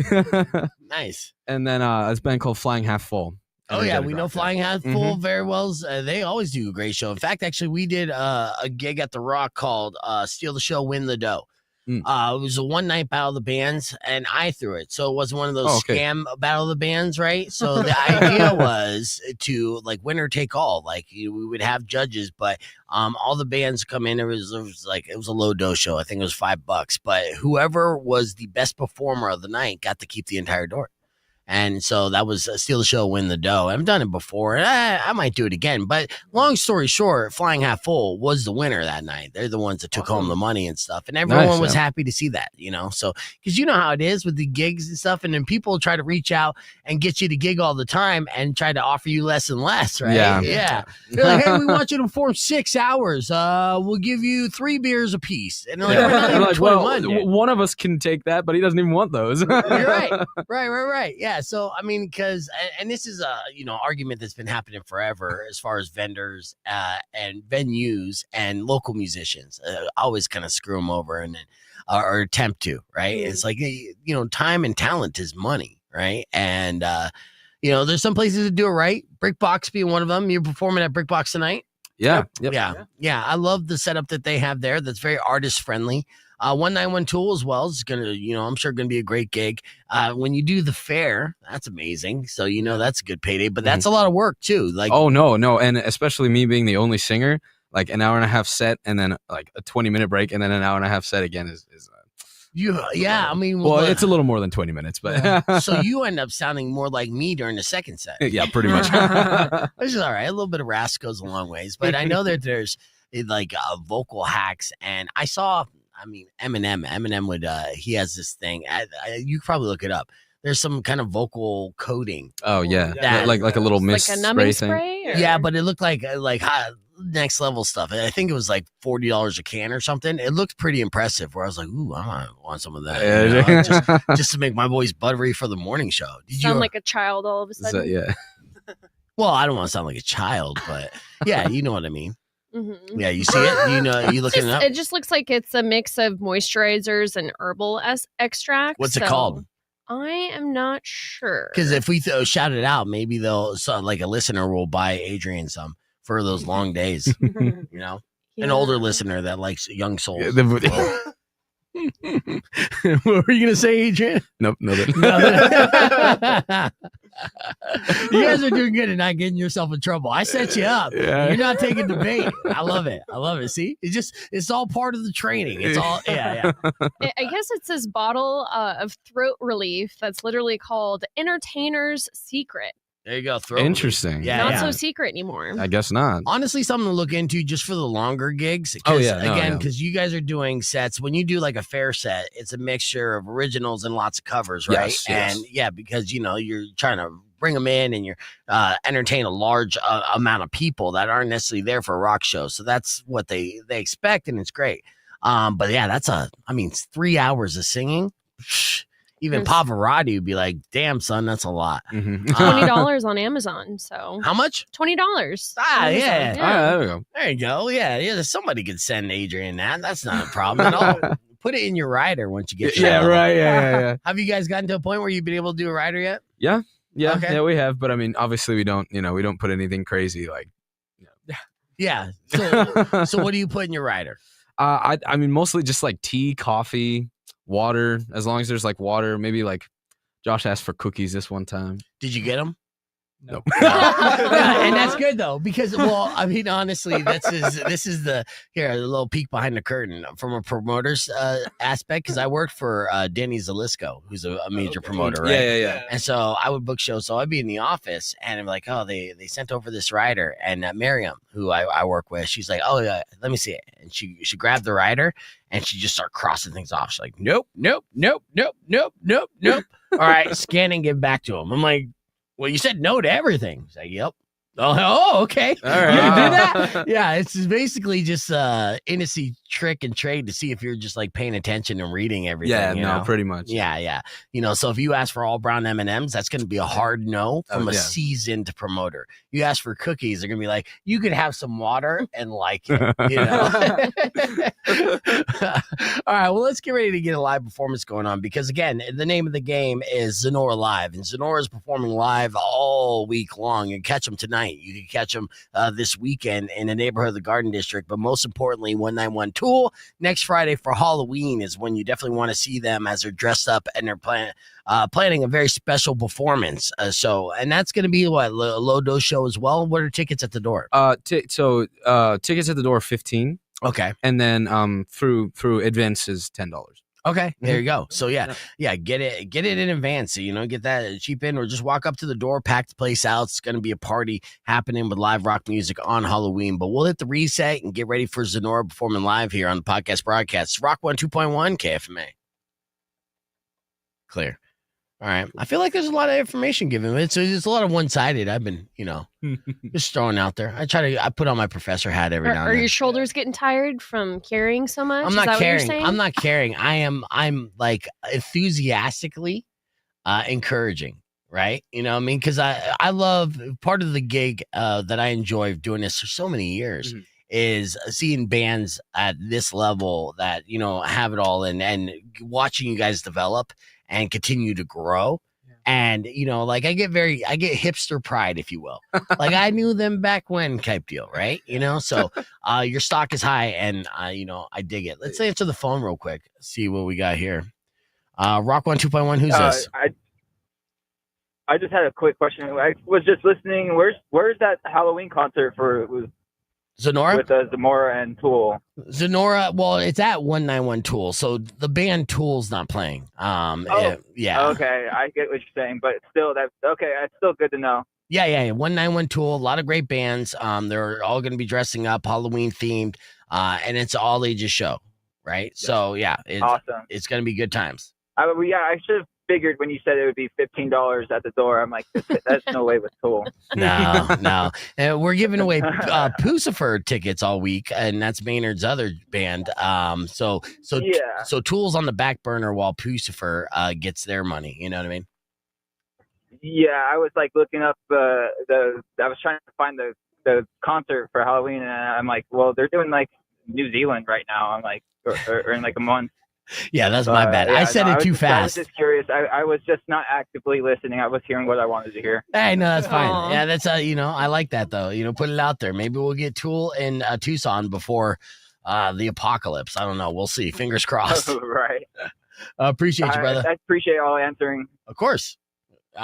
Nice. And then this band called Flying Half Full. Oh yeah, we know Flying Hat Full Mhm. very well. They always do a great show. In fact, actually, we did a gig at the Rock called "Steal the Show, Win the Dough." It was a one-night battle of the bands, and I threw it, so it wasn't one of those scam battle of the bands, right? So the idea was to like winner take all. Like we would have judges, but all the bands come in. It was a low dose show. I think it was $5, but whoever was the best performer of the night got to keep the entire door. And so that was Steal the Show, Win the Dough. I've done it before, and I might do it again. But long story short, Flying Half Full was the winner that night. They're the ones that took home the money and stuff. And everyone was happy to see that, you know. So, because you know how it is with the gigs and stuff. And then people try to reach out and get you to gig all the time and try to offer you less and less, right? Yeah. They're like, hey, we want you to perform 6 hours. We'll give you 3 beers a piece. And they're like, we're not even 21 yet. One of us can take that, but he doesn't even want those. You're right. Right. Yeah. So, I mean, because, and this is a, argument that's been happening forever as far as vendors and venues and local musicians always kind of screw them over and or attempt to, right? It's like, time and talent is money, right? And, there's some places that do it right. Brickbox being one of them. You're performing at Brickbox tonight. Yeah. Yeah. I love the setup that they have there. That's very artist friendly. 191 Tool as well is gonna, I'm sure gonna be a great gig. When you do the fair, that's amazing. So that's a good payday, but that's a lot of work too. Like, oh no, and especially me being the only singer, like an hour and a half set, and then like a 20-minute break, and then an hour and a half set again is. I mean, well, it's a little more than 20 minutes, but so you end up sounding more like me during the second set. Yeah, pretty much. Which is all right. A little bit of rasp goes a long ways, but I know that there's like vocal hacks, and I saw. I mean, Eminem would, he has this thing. You probably look it up. There's some kind of vocal coding. Oh yeah, like a little mist like a numbing spray thing. Yeah, but it looked like next level stuff. I think it was like $40 a can or something. It looked pretty impressive. Where I was like, ooh, I want some of that. Just to make my voice buttery for the morning show. Did you sound like a child all of a sudden? Yeah. Well, I don't want to sound like a child, but yeah, you know what I mean. Mm-hmm. Yeah, you see it? You looking it up? It just looks like it's a mix of moisturizers and herbal extracts. What's it called? I am not sure. Because if we shout it out, maybe like a listener will buy Adrian some for those long days. An older listener that likes young souls. What were you gonna say, Adrian? Nope, nothing. You guys are doing good and not getting yourself in trouble. I set you up. Yeah. You're not taking the bait. I love it. See, it's all part of the training. It's all yeah. I guess it's this bottle of throat relief that's literally called Entertainer's Secret. There you go. Interesting. Yeah, Not so secret anymore. I guess not. Honestly, something to look into just for the longer gigs. Oh, yeah. No, Again, yeah. because you guys are doing sets. When you do like a fair set, it's a mixture of originals and lots of covers, right? Yes, yes. And yeah, because you're trying to bring them in and you're entertain a large amount of people that aren't necessarily there for a rock show. So that's what they expect, and it's great. But yeah, that's 3 hours of singing. Even Pavarotti would be like, "Damn, son, that's a lot." Mm-hmm. $20 on Amazon. So How much? $20. Yeah. There we go. There you go. Yeah. Somebody could send Adrian that. That's not a problem at all. Put it in your rider once you get. Yeah, right. Yeah. Have you guys gotten to a point where you've been able to do a rider yet? Yeah, Okay. yeah, we have. But I mean, obviously, we don't put anything crazy like. Yeah. So what do you put in your rider? I mean, mostly just like tea, coffee, water. As long as there's like water, maybe like Josh asked for cookies this one time. Did you get them? Nope. Yeah, and that's good though, because honestly, this is the little peek behind the curtain from a promoter's aspect, because I worked for Danny Zalisco, who's a major promoter, right? Yeah. And so I would book shows. So I'd be in the office and I'm like, oh, they sent over this rider, and Miriam, who I work with, she's like, oh yeah, let me see it. And she grabbed the rider and she just started crossing things off. She's like, nope. All right, scan and give back to him. I'm like, well, you said no to everything. He's like, yep. Oh, okay. All right. You did that? Yeah, it's basically just innocent trick and trade to see if you're just like paying attention and reading everything. Yeah, you no, know? pretty much. Yeah. So if you ask for all brown M&Ms, that's going to be a hard no from a seasoned promoter. You ask for cookies, they're going to be like, you could have some water and like it. All right, well, let's get ready to get a live performance going on, because again, the name of the game is ZNORA Live, and ZNORA is performing live all week long. You can catch them tonight. You can catch them this weekend in the neighborhood of the Garden District, but most importantly, 191 Tool. Next Friday for Halloween is when you definitely want to see them, as they're dressed up and they're planning a very special performance. And that's going to be a low dose show as well. What are tickets at the door? Tickets at the door 15. Okay. And then through advance is $10. Okay, there you go. So yeah, get it in advance. So, get that cheap in, or just walk up to the door, pack the place out. It's going to be a party happening with live rock music on Halloween. But we'll hit the reset and get ready for ZNORA performing live here on the podcast broadcast. Rock 102.1 KFMA. Clear. All right. I feel like there's a lot of information given. It's a lot of one-sided. I've been, just throwing out there. I put on my professor hat every now and then. Are your shoulders getting tired from carrying so much? I'm Is not that carrying. What you're saying? I'm not carrying. I'm like enthusiastically encouraging, right? You know what I mean? Because I love, part of the gig that I enjoy doing this for so many years is seeing bands at this level that, have it all, and watching you guys develop and continue to grow. And, I get hipster pride, if you will. Like, I knew them back when type deal, right? So your stock is high, and, I dig it. Let's answer the phone real quick. See what we got here. Rock 102.1, who's this? I just had a quick question. I was just listening. Where's that Halloween concert for ZNORA? With ZNORA and Tool. ZNORA, well, it's at 191 Tool. So the band Tool's not playing. Yeah. Okay, I get what you're saying, but still, that's still good to know. Yeah. 191 Tool, a lot of great bands. They're all going to be dressing up Halloween themed, and it's an all ages show, right? Yeah. So awesome. It's going to be good times. I should have figured when you said it would be $15 at the door. I'm like, that's no way with Tool. No. And we're giving away Pucifer tickets all week, and that's Maynard's other band. So Tool's on the back burner while Pucifer gets their money. You know what I mean? Yeah, I was like looking up I was trying to find the concert for Halloween, and I'm like, well, they're doing like New Zealand right now. I'm like, or in like a month. Yeah, that's my bad. I said it too fast. I was just curious. I was just not actively listening. I was hearing what I wanted to hear. Hey, no, that's fine. Aww. Yeah, that's I like that though. Put it out there. Maybe we'll get Tool in Tucson before the apocalypse. I don't know. We'll see. Fingers crossed. Right. Appreciate you, brother. I appreciate all answering. Of course.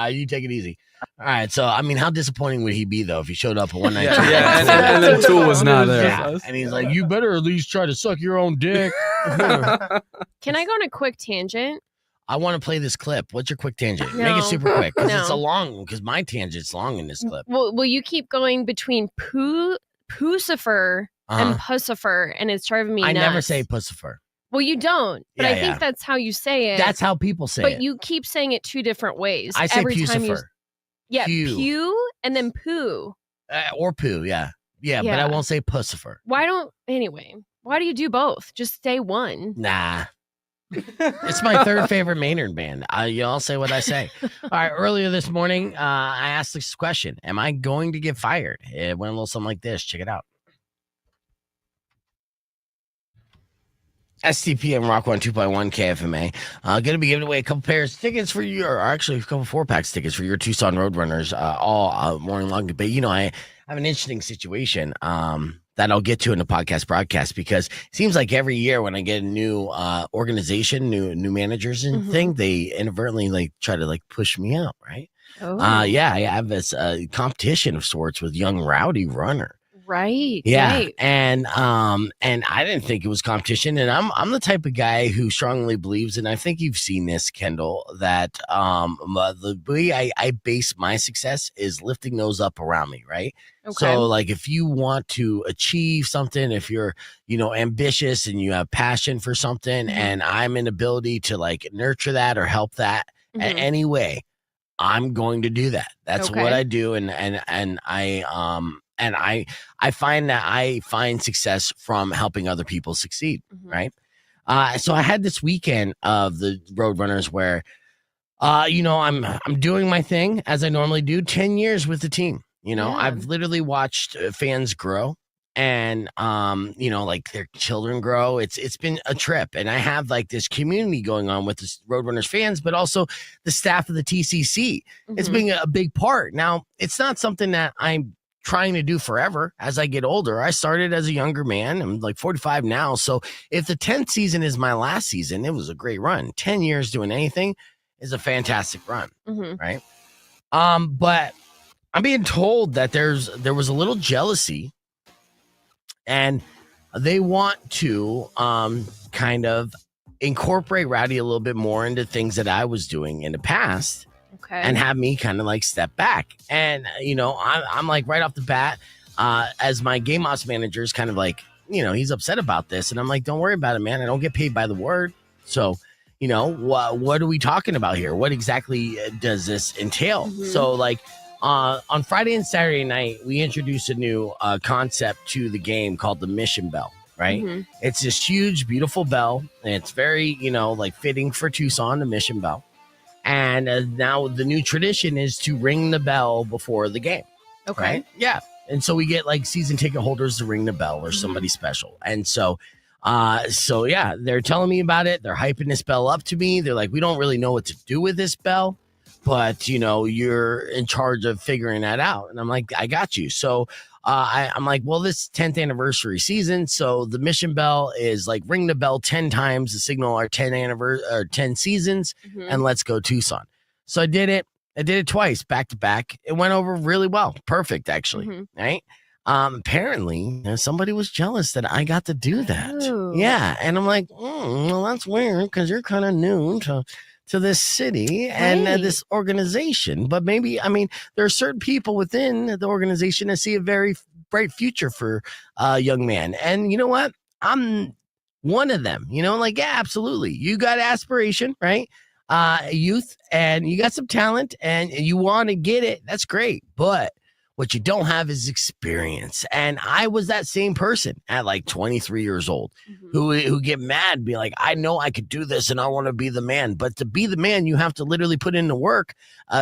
You take it easy. All right. So, I mean, how disappointing would he be, though, if he showed up at one night? Yeah, and then Tool was not there. Yeah. And he's like, you better at least try to suck your own dick. Can I go on a quick tangent? I want to play this clip. What's your quick tangent? No. Make it super quick, because No. it's a long, because my tangent's long in this clip. Well, you keep going between Pucifer and Pussifer, and it's driving me nuts. I never say Pussifer. Well, you don't, but Yeah, I think that's how you say it. That's how people say it. But you keep saying it two different ways. I say every time you. Pucifer. Yeah, Pew. pew and then poo. Or poo, yeah. Yeah, but I won't say Pussifer. Why do you do both? Just say one. Nah. It's my third favorite Maynard band. Y'all say what I say. All right, earlier this morning, I asked this question. Am I going to get fired? It went a little something like this. Check it out. STP and Rock 1 2.1 KFMA. Going to be giving away a couple pairs of tickets for your, or actually a couple 4-packs tickets for your Tucson Roadrunners all morning long. But, you know, I have an interesting situation that I'll get to in the podcast broadcast, because it seems like every year when I get a new organization, new managers and thing, they inadvertently like try to like push me out, right? Oh. Yeah, I have this competition of sorts with young Rowdy Runner. Right. Yeah. Right. And I didn't think it was competition. And I'm the type of guy who strongly believes, and I think you've seen this, Kendall, that the way I base my success is lifting those up around me, right? Okay. So like if you want to achieve something, if you're, you know, ambitious and you have passion for something, and I'm an ability to like nurture that or help that in any way, I'm going to do that. That's what I do. And I find that I find success from helping other people succeed, right? So I had this weekend of the Roadrunners where, you know, I'm doing my thing as I normally do. 10 years with the team. You know, I've literally watched fans grow, and you know, like their children grow. It's been a trip, and I have like this community going on with the Roadrunners fans, but also the staff of the TCC. It's been a big part. Now, it's not something that I'm trying to do forever as I get older. I started as a younger man. I'm like 45 now. So if the 10th season is my last season, it was a great run. 10 years doing anything is a fantastic run. Right. But I'm being told that there was a little jealousy, and they want to kind of incorporate Rowdy a little bit more into things that I was doing in the past. And have me kind of like step back. And, you know, I'm like right off the bat, as my game ops manager is kind of like, you know, he's upset about this. And I'm like, don't worry about it, man. I don't get paid by the word. So, you know, what are we talking about here? What exactly does this entail? So like on Friday and Saturday night, we introduced a new concept to the game called the Mission Bell. Right. It's this huge, beautiful bell. And it's very, you know, like fitting for Tucson, the Mission Bell. And now the new tradition is to ring the bell before the game. Okay. Right? Yeah. And so we get like season ticket holders to ring the bell or somebody special. And so yeah, they're telling me about it. They're hyping this bell up to me. They're like, we don't really know what to do with this bell, but you know, you're in charge of figuring that out. And I'm like, I got you. So I'm like, well, this 10th anniversary season. So the Mission Bell is like ring the bell 10 times to signal our 10 seasons, and let's go Tucson. So I did it. I did it twice, back to back. It went over really well. Perfect, actually. Right. Apparently somebody was jealous that I got to do that. Ooh. Yeah. And I'm like, well, that's weird, because you're kind of new to this city and this organization. But maybe, I mean, there are certain people within the organization that see a very bright future for a young man. And you know what? I'm one of them, you know, like, yeah, absolutely. You got aspiration, right? Youth, and you got some talent, and you want to get it. That's great. But what you don't have is experience. And I was that same person at like 23 years old who get mad, be like, I know I could do this and I want to be the man. But to be the man, you have to literally put in the work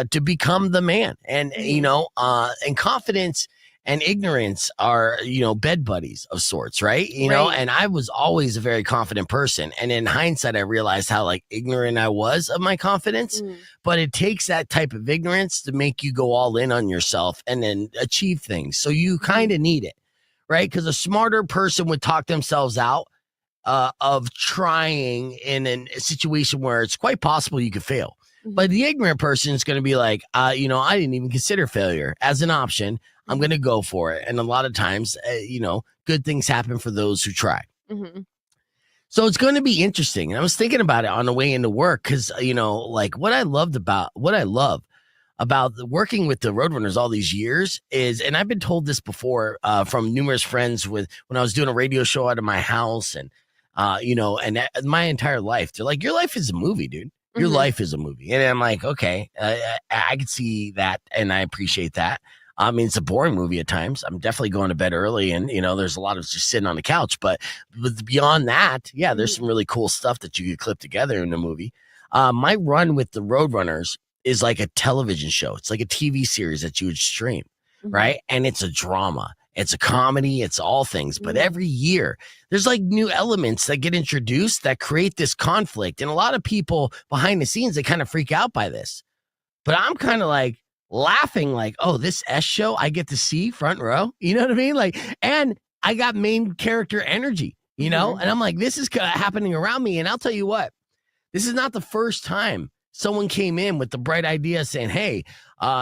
to become the man. And, you know, and confidence and ignorance are, you know, bed buddies of sorts, right? You know, and I was always a very confident person. And in hindsight, I realized how like ignorant I was of my confidence. But it takes that type of ignorance to make you go all in on yourself and then achieve things. So you kind of need it, right? Because a smarter person would talk themselves out of trying in a situation where it's quite possible you could fail. But the ignorant person is going to be like, I didn't even consider failure as an option. I'm going to go for it. And a lot of times, good things happen for those who try. So it's going to be interesting. And I was thinking about it on the way into work because, like what I love about working with the Roadrunners all these years is, and I've been told this before from numerous friends when I was doing a radio show out of my house and, and my entire life, they're like, your life is a movie, dude. Your life is a movie. And I'm like, okay, I can see that. And I appreciate that. I mean, it's a boring movie at times. I'm definitely going to bed early and, there's a lot of just sitting on the couch. But beyond that, yeah, there's some really cool stuff that you could clip together in the movie. My run with the Roadrunners is like a television show. It's like a TV series that you would stream, right? And it's a drama. It's a comedy. It's all things. But every year, there's like new elements that get introduced that create this conflict. And a lot of people behind the scenes, they kind of freak out by this. But I'm kind of like laughing like, oh, this S show, I get to see front row. You know what I mean? Like, and I got main character energy, And I'm like, this is happening around me. And I'll tell you what, this is not the first time someone came in with the bright idea saying, hey,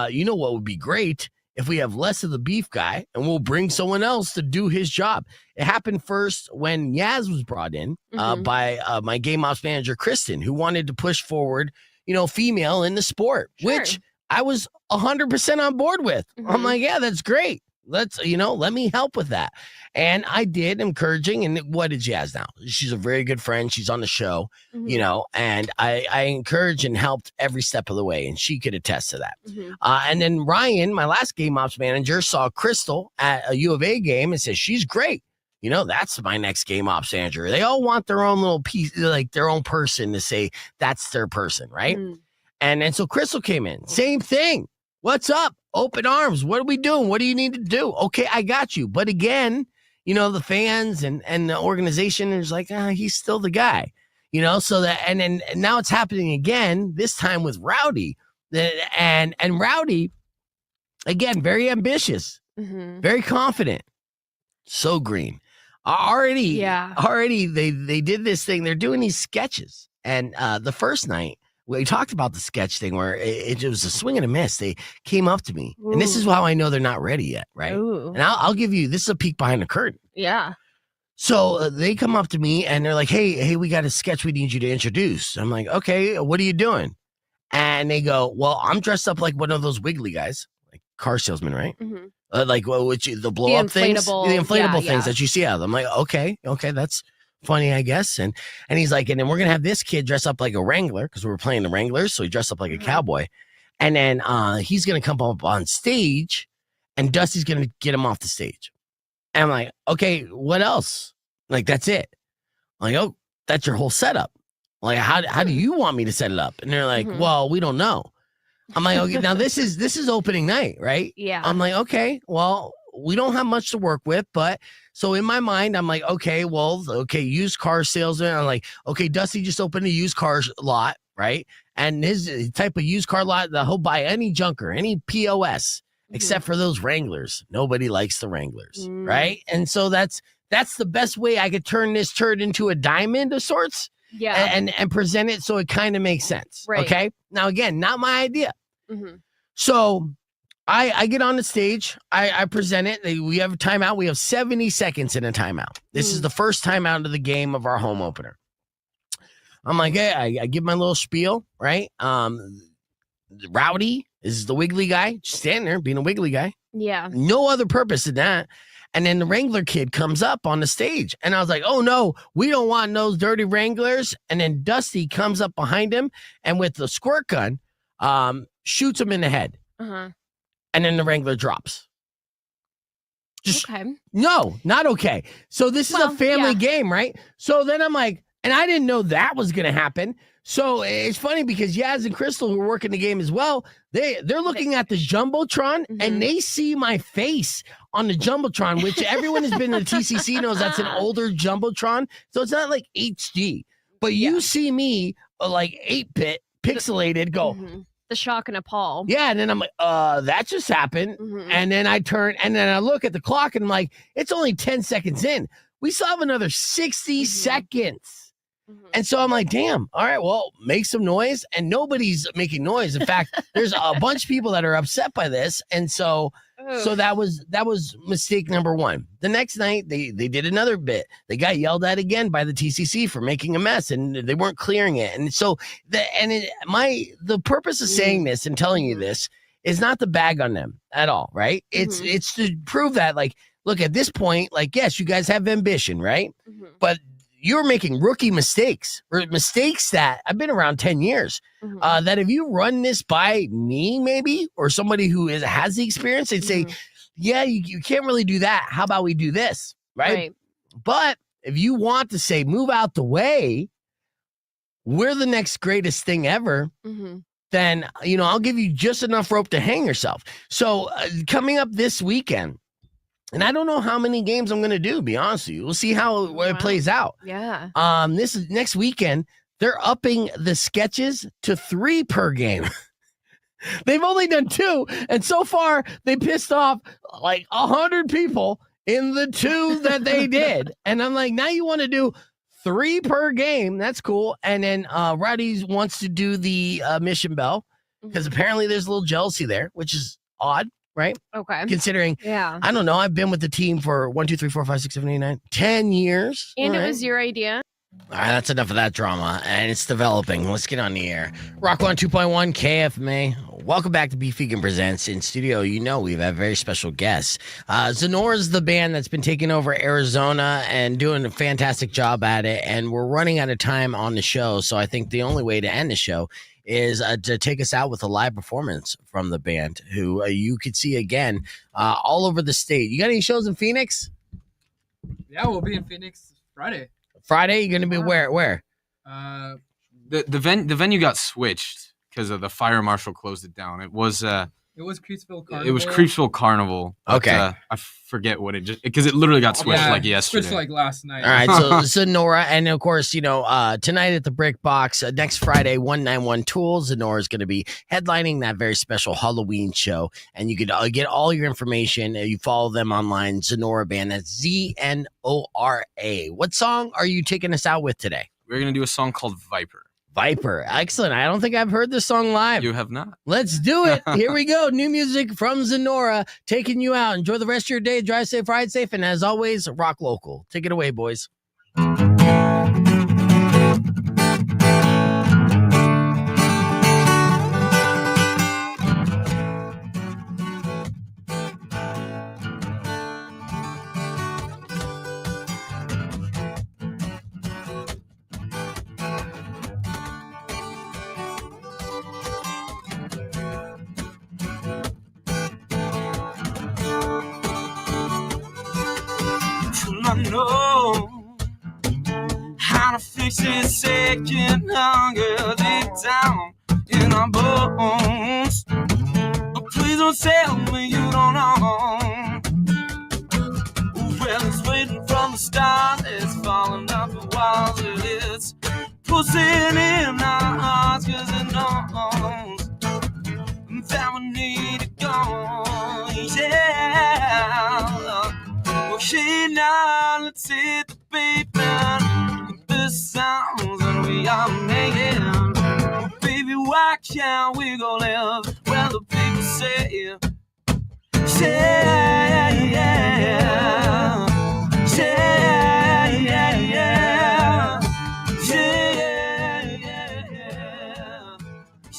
you know what would be great? If we have less of the beef guy and we'll bring someone else to do his job. It happened first when Yaz was brought in by my game ops manager, Kristen, who wanted to push forward, female in the sport, which I was 100% on board with. I'm like, yeah, that's great. Let's, let me help with that. And I did, encouraging. And what is Yaz now? She's a very good friend. She's on the show, and I encouraged and helped every step of the way. And she could attest to that. And then Ryan, my last game ops manager, saw Crystal at a U of A game and said, she's great. That's my next game ops manager. They all want their own little piece, like their own person to say that's their person, right? And then so Crystal came in. Same thing. What's up? Open arms. What are we doing? What do you need to do? Okay, I got you. But again, the fans and the organization is like, he's still the guy, so that, and then now it's happening again, this time with Rowdy. And Rowdy, again, very ambitious, very confident, so green. Already they did this thing. They're doing these sketches. And the first night, we talked about the sketch thing where it was a swing and a miss. They came up to me, and this is how I know they're not ready yet, right? And I'll give you, this is a peek behind the curtain. Yeah. So they come up to me, and they're like, hey, we got a sketch we need you to introduce. I'm like, okay, what are you doing? And they go, well, I'm dressed up like one of those wiggly guys, like car salesman, right? Like the blow up things, the inflatable things that you see out of them. I'm like, okay, that's funny, I guess. And he's like, and then we're gonna have this kid dress up like a Wrangler because we were playing the Wranglers, so he dressed up like a cowboy. And then he's gonna come up on stage, and Dusty's gonna get him off the stage. And I'm like, okay, what else? Like, that's it. I'm like, oh, that's your whole setup. Like, how do you want me to set it up? And they're like, well, we don't know. I'm like, okay, now this is opening night, right? Yeah. I'm like, okay, well, we don't have much to work with, but so in my mind, I'm like, okay, used car salesman. I'm like, okay, Dusty just opened a used car lot, right? And his type of used car lot that he'll buy any junker, any POS, except for those Wranglers. Nobody likes the Wranglers, right? And so that's the best way I could turn this turd into a diamond of sorts. Yeah. And present it so it kind of makes sense. Right. Okay. Now, again, not my idea. So I get on the stage. I present it. We have a timeout. We have 70 seconds in a timeout. This is the first timeout of the game of our home opener. I'm like, hey, I give my little spiel, right? Rowdy is the wiggly guy, just standing there being a wiggly guy. Yeah. No other purpose than that. And then the Wrangler kid comes up on the stage. And I was like, oh, no, we don't want those dirty Wranglers. And then Dusty comes up behind him and with the squirt gun, shoots him in the head. And then the Wrangler drops. Okay. No, not okay. So this is a family game, right? So then I'm like, and I didn't know that was going to happen. So it's funny because Yaz and Crystal, who are working the game as well, they're looking at the Jumbotron and they see my face on the Jumbotron, which everyone has been in the TCC knows that's an older Jumbotron. So it's not like HD, but you see me like 8-bit pixelated go, the shock and appall. Yeah, and then I'm like, that just happened. And then I turn, and then I look at the clock, and I'm like, it's only 10 seconds in. We still have another 60 seconds. And so I'm like, damn, all right, well, make some noise. And nobody's making noise. In fact, there's a bunch of people that are upset by this. And so that was mistake number one. The next night, they did another bit. They got yelled at again by the TCC for making a mess, and they weren't clearing it. And so the purpose of saying this and telling you this is not to bag on them at all, right? It's to prove that, like, look, at this point, like, yes, you guys have ambition, right? But you're making rookie mistakes, or mistakes that I've been around 10 years. That if you run this by me, maybe, or somebody who has the experience, they'd say, yeah, you can't really do that. How about we do this? Right? But if you want to say, move out the way, we're the next greatest thing ever, then, I'll give you just enough rope to hang yourself. So coming up this weekend, and I don't know how many games I'm going to do, to be honest with you. We'll see how it plays out. Yeah. This is next weekend. They're upping the sketches to 3 per game. They've only done 2. And so far, they pissed off like 100 people in the 2 that they did. And I'm like, now you want to do 3 per game. That's cool. And then Rowdy wants to do the mission bell, because apparently there's a little jealousy there, which is odd. Right? Okay. Considering, I don't know, I've been with the team for 1, 2, 3, 4, 5, 6, 7, 8, 9, 10 years. And it was your idea. All right, that's enough of that drama, and it's developing. Let's get on the air. Rock 1 2.1 KFMA. Welcome back to Beef Vegan Presents. In studio, we've had very special guests. ZNORA is the band that's been taking over Arizona and doing a fantastic job at it, and we're running out of time on the show, so I think the only way to end the show is to take us out with a live performance from the band, who you could see again all over the state. You got any shows in Phoenix? Yeah, we'll be in Phoenix Friday. Friday? You're going to be where? The venue got switched because of the fire marshal closed it down. It was Creeksville Carnival. It was Creeksville Carnival. Okay. I forget what because it literally got switched like yesterday. Switched like last night. All right, so ZNORA, and of course, tonight at the Brick Box, next Friday, 191 Tools, ZNORA is going to be headlining that very special Halloween show, and you could get all your information. You follow them online, ZNORA Band. That's ZNORA. What song are you taking us out with today? We're going to do a song called Viper. Viper. Excellent. I don't think I've heard this song live. You have not. Let's do it. Here we go. New music from ZNORA, taking you out. Enjoy the rest of your day. Drive safe, ride safe, and as always, rock local. Take it away, boys. I know how to fix this second hunger deep down in our bones. But please don't tell me you don't know. Well, it's waiting from the stars, it's falling off the walls, it's pushing in our hearts, cause it knows that we need to go. Yeah. Okay, now let's hit the pavement. The sounds that we are making. Well, baby, why can't we go live where the people say, yeah, yeah, yeah, yeah, yeah, yeah,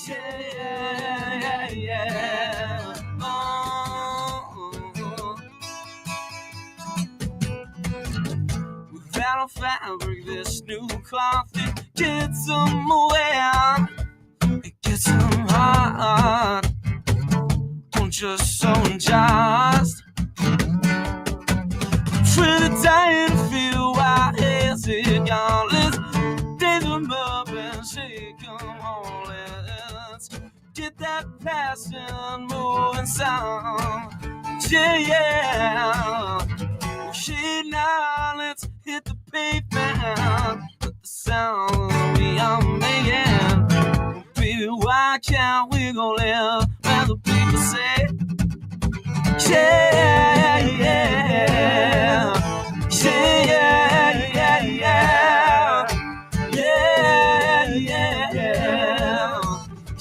yeah, yeah, yeah. Without a fabric, this new cloth, it gets them wet, it gets them hot. Just so unjust. Pretty dying to feel why is it gone? Let's dance them up and shake them on. Let's get that passion moving sound. Yeah, yeah. Okay, now let's hit the pavement with the sound we are making. Baby, why can't we go yeah, yeah, yeah,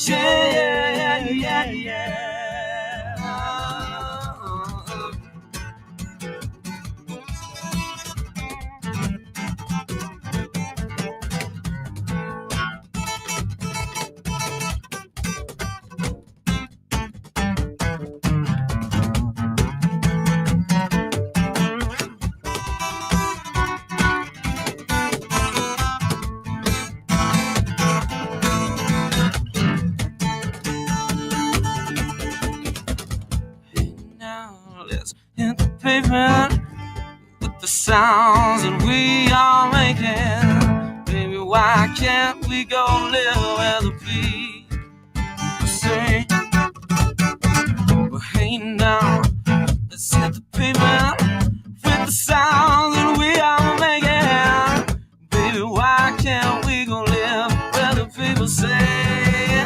yeah, yeah, yeah, yeah. Now let's hit the pavement with the sounds that we are making. Baby, why can't we go live where the people say? Well, hey now, let's hit the pavement with the sounds that we are making. Baby, why can't we go live where the people say?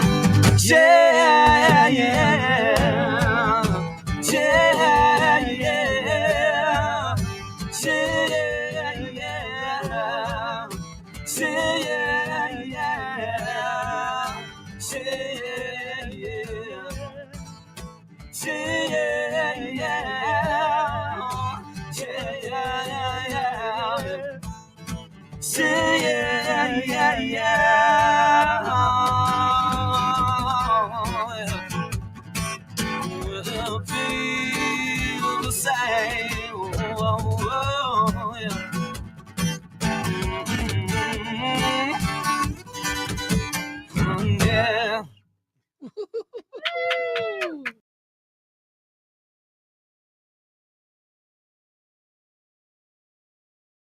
Yeah, yeah. Yeah, yeah, yeah, yeah, yeah, yeah. We'll feel the same. Oh, yeah. Yeah.